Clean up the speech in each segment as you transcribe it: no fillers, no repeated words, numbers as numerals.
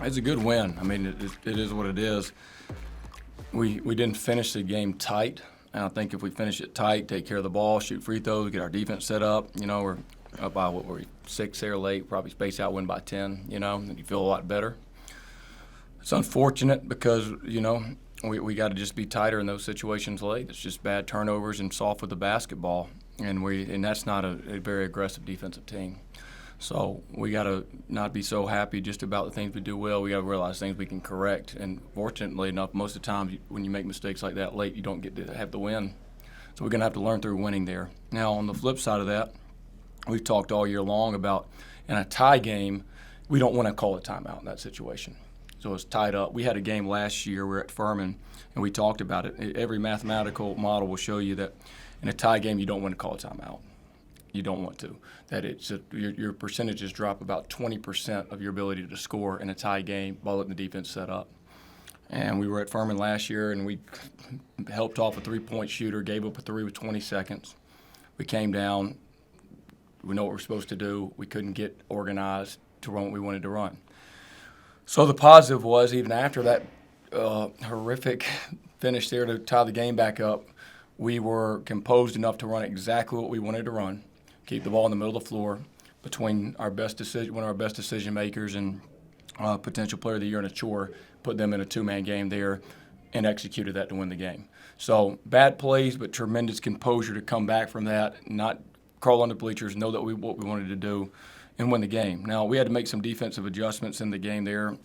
It's a good win. I mean, it is what it is. We didn't finish the game tight. And I think if we finish it tight, take care of the ball, shoot free throws, get our defense set up, we're up by, what were we, 6 there late, probably space out, win by 10, and you feel a lot better. It's unfortunate because, we got to just be tighter in those situations late. It's just bad turnovers and soft with the basketball, and that's not a very aggressive defensive team. So we got to not be so happy just about the things we do well. We got to realize things we can correct. And fortunately enough, most of the time when you make mistakes like that late, you don't get to have the win. So we're going to have to learn through winning there. Now, on the flip side of that, we've talked all year long about in a tie game, we don't want to call a timeout in that situation. So it's tied up. We had a game last year. We were at Furman, and we talked about it. Every mathematical model will show you that in a tie game, you don't want to call a timeout. You don't want to. That your percentages drop about 20% of your ability to score in a tie game while letting the defense set up. And we were at Furman last year, and we helped off a three-point shooter, gave up a three with 20 seconds. We came down. We know what we're supposed to do. We couldn't get organized to run what we wanted to run. So the positive was, even after that horrific finish there to tie the game back up, we were composed enough to run exactly what we wanted to run, keep the ball in the middle of the floor between one of our best decision makers and potential player of the year in a chore, put them in a two-man game there, and executed that to win the game. So bad plays, but tremendous composure to come back from that, not crawl on the bleachers, know that what we wanted to do, and win the game. Now, we had to make some defensive adjustments in the game there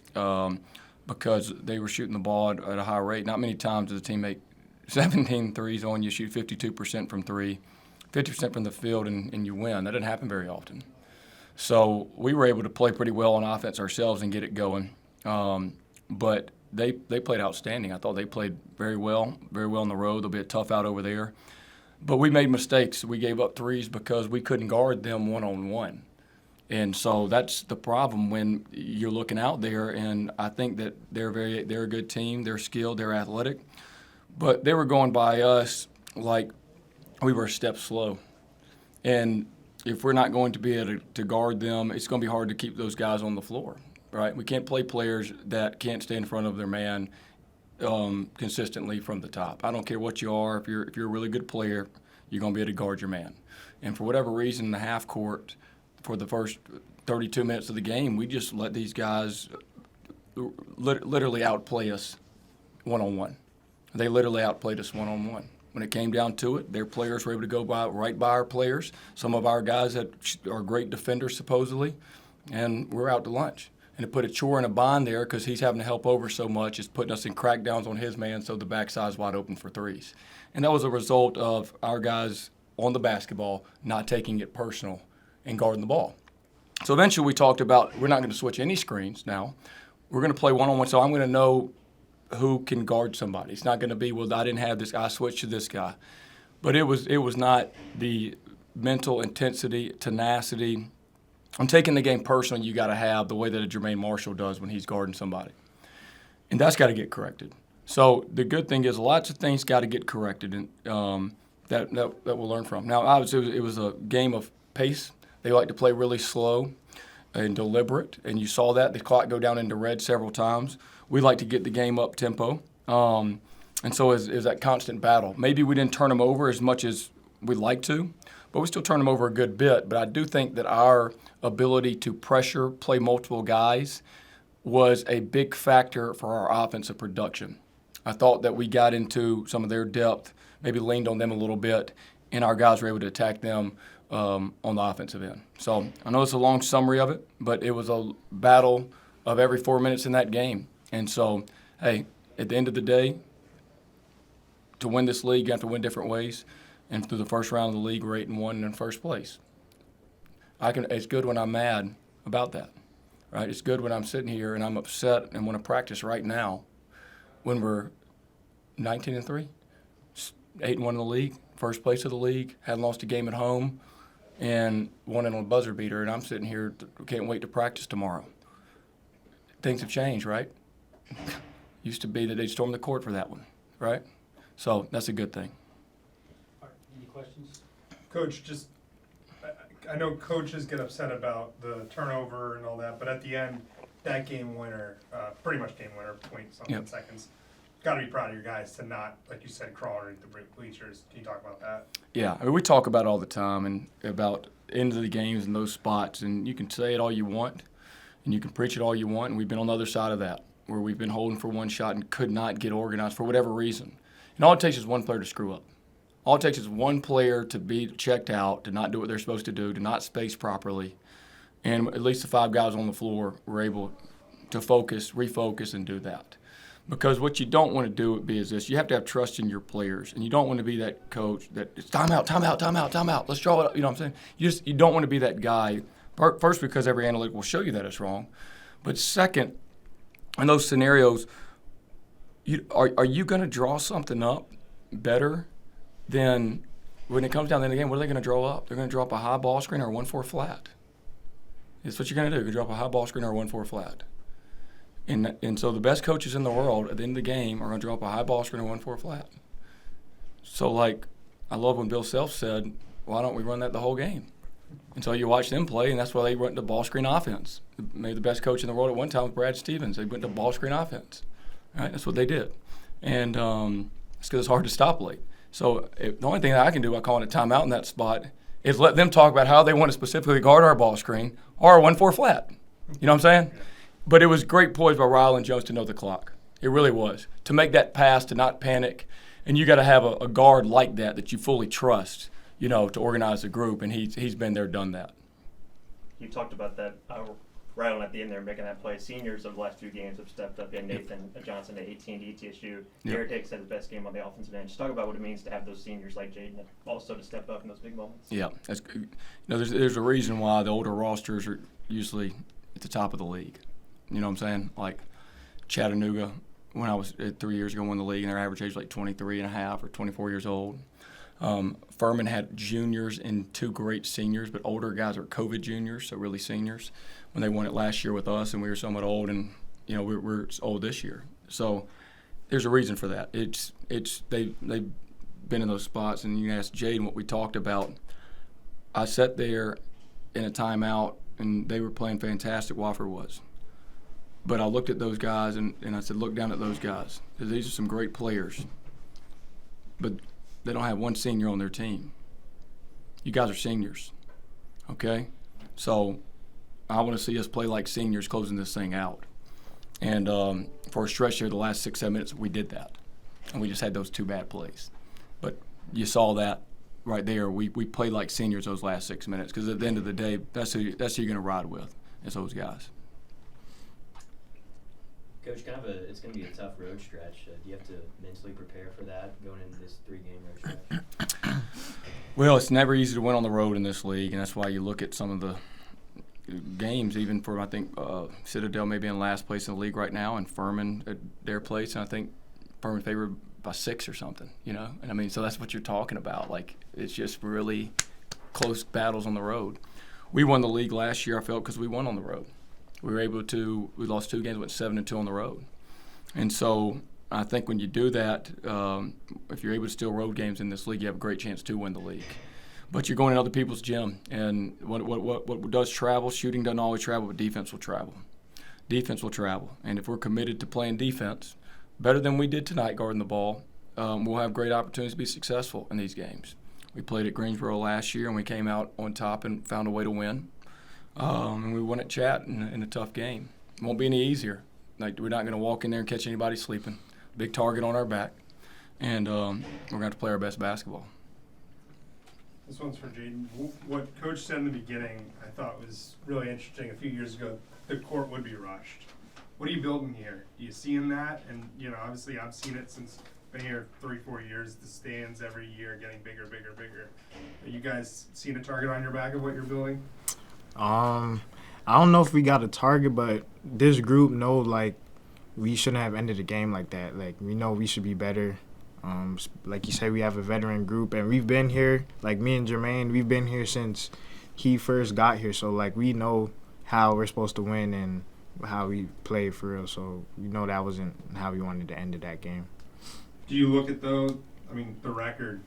because they were shooting the ball at a high rate. Not many times does a team make 17 threes on you, shoot 52% from three, 50% from the field, and you win. That doesn't happen very often. So we were able to play pretty well on offense ourselves and get it going. But they played outstanding. I thought they played very well on the road. They'll be a tough out over there. But we made mistakes. We gave up threes because we couldn't guard them one-on-one. And so that's the problem when you're looking out there. And I think that they're a good team. They're skilled. They're athletic. But they were going by us like we were a step slow. And if we're not going to be able to guard them, it's going to be hard to keep those guys on the floor, right? We can't play players that can't stay in front of their man consistently from the top. I don't care what you are. If you're a really good player, you're going to be able to guard your man. And for whatever reason, in the half court, for the first 32 minutes of the game, we just let these guys literally outplay us one-on-one. They literally outplayed us one-on-one. When it came down to it, their players were able to go right by our players. Some of our guys are great defenders, supposedly, and we're out to lunch. And to put a chore and a bond there because he's having to help over so much is putting us in crackdowns on his man so the backside's wide open for threes. And that was a result of our guys on the basketball not taking it personal and guarding the ball. So eventually we talked about we're not going to switch any screens now. We're going to play one-on-one, so I'm going to know who can guard somebody. It's not going to be, well, I didn't have this guy, I switched to this guy. But it was not the mental intensity, tenacity. I'm taking the game personal you got to have the way that a Jermaine Marshall does when he's guarding somebody. And that's got to get corrected. So the good thing is lots of things got to get corrected and that we'll learn from. Now, obviously, it was a game of pace. They like to play really slow and deliberate, and you saw that. The clock go down into red several times. We like to get the game up tempo, and so is that constant battle. Maybe we didn't turn them over as much as we'd like to, but we still turned them over a good bit. But I do think that our ability to pressure, play multiple guys, was a big factor for our offensive production. I thought that we got into some of their depth, maybe leaned on them a little bit, and our guys were able to attack them on the offensive end. So I know it's a long summary of it, but it was a battle of every 4 minutes in that game. And so, hey, at the end of the day, to win this league, you have to win different ways. And through the first round of the league, we're 8-1 in first place. It's good when I'm mad about that, right? It's good when I'm sitting here and I'm upset and want to practice right now when we're 19-3, 8-1 in the league, first place of the league, hadn't lost a game at home, and won it on a buzzer beater, and I'm sitting here, can't wait to practice tomorrow. Things have changed, right? Used to be that they'd storm the court for that one, right? So that's a good thing. All right, any questions? Coach, I know coaches get upset about the turnover and all that, but at the end, that game winner, pretty much game winner, point something seconds. Got to be proud of your guys to not, like you said, crawl underneath the bleachers. Can you talk about that? Yeah, I mean, we talk about it all the time and about end of the games and those spots, and you can say it all you want, and you can preach it all you want, and we've been on the other side of that, where we've been holding for one shot and could not get organized for whatever reason. And all it takes is one player to screw up. All it takes is one player to be checked out, to not do what they're supposed to do, to not space properly, and at least the 5 guys on the floor were able to focus, refocus, and do that. Because what you don't want to do is this. You have to have trust in your players, and you don't want to be that coach that it's timeout. Let's draw it up. You know what I'm saying? You don't want to be that guy. First, because every analytic will show you that it's wrong. But second, in those scenarios, are you going to draw something up better than when it comes down to the end of the game? What are they going to draw up? They're going to draw up a high ball screen or a 1-4 flat. That's what you're going to do. You're going to drop a high ball screen or a 1-4 flat. And so the best coaches in the world at the end of the game are going to drop a high ball screen or 1-4 flat. So, like, I love when Bill Self said, why don't we run that the whole game? And so you watch them play, and that's why they went to ball screen offense. Maybe the best coach in the world at one time was Brad Stevens. They went to ball screen offense. Right? That's what they did. And it's because it's hard to stop late. So the only thing that I can do by calling a timeout in that spot is let them talk about how they want to specifically guard our ball screen or a 1-4 flat. You know what I'm saying? But it was great poise by Ryland Jones to know the clock. It really was. To make that pass, to not panic. And you got to have a guard like that you fully trust, you know, to organize the group. And he's been there, done that. You talked about that Ryland at the end there making that play. Seniors of the last 2 games have stepped up. And Nathan Johnson at 18 to ETSU. Garrett Hicks had his best game on the offensive end. Just talk about what it means to have those seniors like Jaden also to step up in those big moments. Yeah. That's, you know, there's a reason why the older rosters are usually at the top of the league. You know what I'm saying? Like Chattanooga, when I was 3 years ago, won the league, and their average age was like 23 and a half or 24 years old. Furman had juniors and 2 great seniors, but older guys are COVID juniors, so really seniors. When they won it last year with us, and we were somewhat old, and you know we're old this year. So there's a reason for that. They've been in those spots, and you can ask Jaden what we talked about. I sat there in a timeout, and they were playing fantastic. Wofford was. But I looked at those guys, and I said, look down at those guys. These are some great players. But they don't have one senior on their team. You guys are seniors, okay? So I want to see us play like seniors closing this thing out. And for a stretch here, the last 6-7 minutes, we did that. And we just had those 2 bad plays. But you saw that right there. We played like seniors those last 6 minutes because at the end of the day, that's who you're going to ride with, is those guys. Coach, it's going to be a tough road stretch. Do you have to mentally prepare for that going into this 3-game road stretch? Well, it's never easy to win on the road in this league, and that's why you look at some of the games, even for, I think, Citadel may be in last place in the league right now, and Furman at their place, and I think Furman favored by 6 or something, you know? And I mean, so that's what you're talking about. Like, it's just really close battles on the road. We won the league last year, I felt, because we won on the road. We lost 2 games, went 7-2 on the road. And so I think when you do that, if you're able to steal road games in this league, you have a great chance to win the league. But you're going in other people's gym. And what does travel? Shooting doesn't always travel, but defense will travel. Defense will travel. And if we're committed to playing defense better than we did tonight guarding the ball, we'll have great opportunities to be successful in these games. We played at Greensboro last year, and we came out on top and found a way to win. And we won at Chat in a tough game. It won't be any easier. Like, we're not going to walk in there and catch anybody sleeping. Big target on our back. And we're going to have to play our best basketball. This one's for Jaden. What Coach said in the beginning I thought was really interesting. A few years ago, the court would be rushed. What are you building here? Are you seeing that? And, you know, obviously I've seen it since been here 3-4 years. The stands every year getting bigger. Are you guys seeing a target on your back of what you're building? I don't know if we got a target, but this group know, like, we shouldn't have ended the game like that. Like, we know we should be better. Like you said, we have a veteran group, and we've been here, like me and Jermaine, we've been here since he first got here. So, like, we know how we're supposed to win and how we play for real. So, we know that wasn't how we wanted to end that game. Do you look at the record?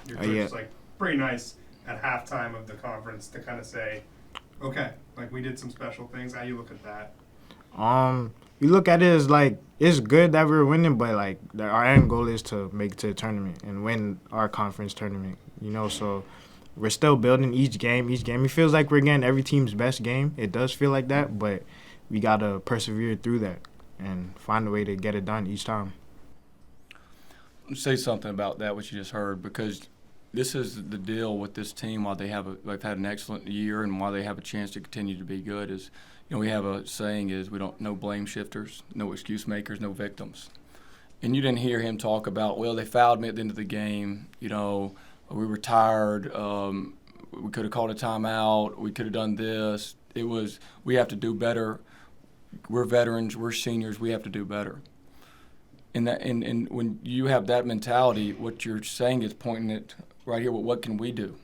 Your coach is, like, pretty nice at halftime of the conference to kind of say, okay, like, we did some special things. How you look at that? We look at it as like it's good that we're winning, but like our end goal is to make it to the tournament and win our conference tournament. You know, so we're still building each game. Each game, it feels like we're getting every team's best game. It does feel like that, but we gotta persevere through that and find a way to get it done each time. Say something about that, what you just heard, because this is the deal with this team. Why they've had an excellent year and why they have a chance to continue to be good is, we have a saying is we don't no blame shifters, no excuse makers, no victims. And you didn't hear him talk about, well, they fouled me at the end of the game. We were tired. We could have called a timeout. We could have done this. It was we have to do better. We're veterans. We're seniors. We have to do better. And when you have that mentality, what you're saying is pointing it right here. Well, what can we do?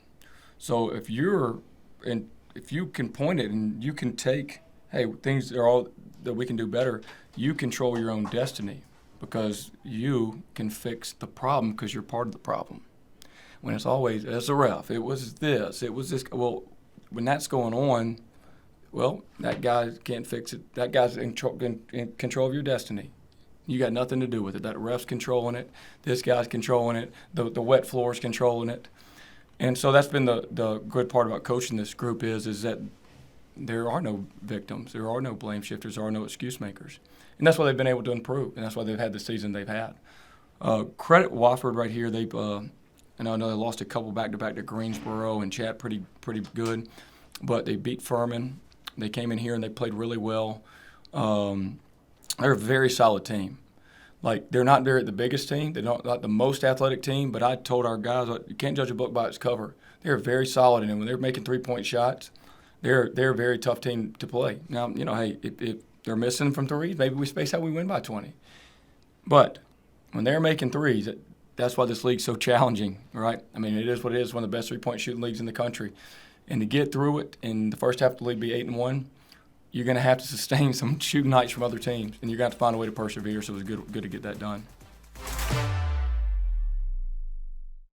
So if you can point it and you can take, hey, things are all that we can do better. You control your own destiny because you can fix the problem because you're part of the problem. When it's always as a ref, it was this. Well, when that's going on, well, that guy can't fix it. That guy's in control of your destiny. You got nothing to do with it. That ref's controlling it. This guy's controlling it. The wet floor's controlling it. And so that's been the good part about coaching this group is that there are no victims. There are no blame shifters. There are no excuse makers. And that's why they've been able to improve, and that's why they've had the season they've had. Credit Wofford right here. They've I know they lost a couple back-to-back to Greensboro and Chat pretty good, but they beat Furman. They came in here and they played really well. They're a very solid team. Like, they're not the biggest team. They're not the most athletic team, but I told our guys, you can't judge a book by its cover. They're very solid, and when they're making three-point shots, they're a very tough team to play. Now, hey, if they're missing from threes, maybe we space out, we win by 20. But when they're making threes, that's why this league's so challenging, right? I mean, it is what it is, one of the best three-point shooting leagues in the country. And to get through it in the first half of the league be 8-1, you're going to have to sustain some shooting nights from other teams, and you're going to have to find a way to persevere, so it was good to get that done.